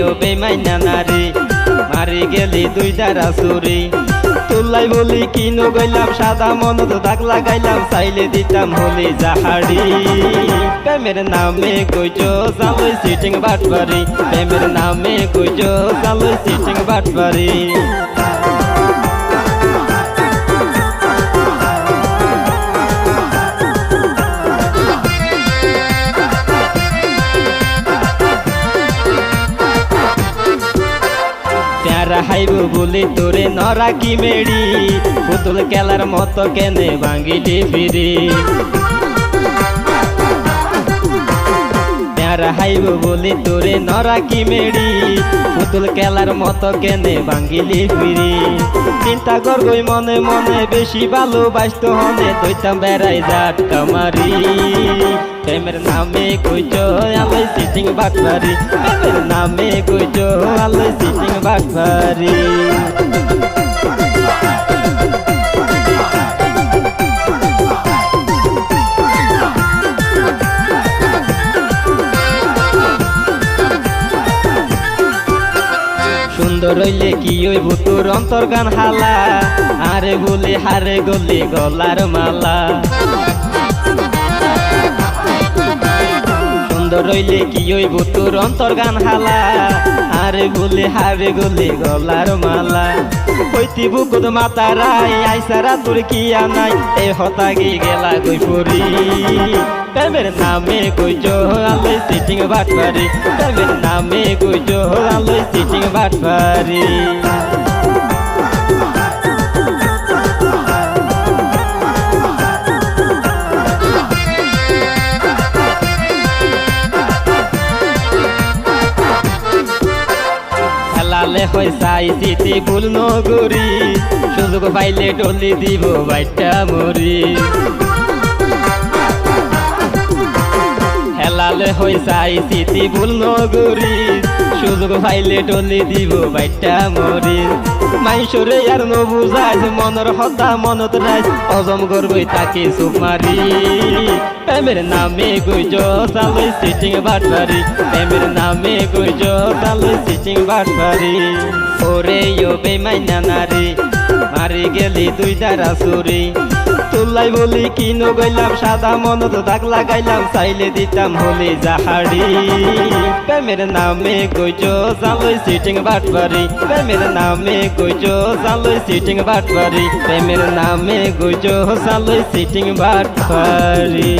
ও বেমাইনা নারী মারি গেলি দুই দ্বারা চুরি তুলাই বলি কিনো গইলাম সাদা মনত দাগ লাগাইলাম চাইলে দিতাম হলি জাহারি প্রেমের নামে কইছো জালই সিটিং বাটবারি প্রেমের নামে কইছো জালই সিটিং বাটবারি হাইব বলি তোরে নরা কি মেড়ি পুতুল খেলার মতো কেনে ভাঙিলি ফিরি প্যারা হাইব বলি তোরে নরা কি মেড়ি পুতুল খেলার মতো কেনে ভাঙিলি ফিরি চিন্তা করবই মনে মনে বেশি ভালোবাসত হনে দইতাম বেড়াই জাট কামারি প্রেমের নামে কইছো আলোই সিটিং বাটবারি প্রেমের নামে কইছো আলোই সিটিং বাটবারি সুন্দর হইলে কি ওই ভুতুর অন্তর গান হালা আরে বলে হারে গলি গলার মালা সুন্দর হইলে কি ওই ভুতুর অন্তর গান হালা আরে বলে হারে গলি গলার মালা কইতি বুকুদ মাতারাই আইসারা তোর কি আনাই এ হতাগি গেলা গই পরি প্রেমের নামে কইছো আলোই সিটিং বাটবারি প্রেমের নামে কইছো আলোই সিটিং বাটবারি লালে হয় সাই সিটি ভুল নগরী সুযোগ পাইলে ডলি দিব বাইটা মরি হেলালে হই সাই সিটি ভুল নগরী সুযোগ পাইলে ডলি দিব বাইটা মরি মাইসরে আর নবুঝাই মনের হতা মনত রাই হজম করবই তাকে চুপ মারি প্রেমের নামে কইছো চালই সিটিং বাটবারি প্রেমের নামে কইছো চালই সিটিং বাটবারি ওরে ও বেমাইনা নারী মারি গেলি দুই দ্বারা চুরি তুলাই বলি কিনো গইলাম সাদা মনত দাগ লাগাইলাম চাইলে দিতাম হলি জাহারি প্রেমের নামে কইছো চালই সিটিং বাটবারি প্রেমের নামে কইছো চালই সিটিং বাটবারি প্রেমের নামে কইছো চালই সিটিং বাটবারি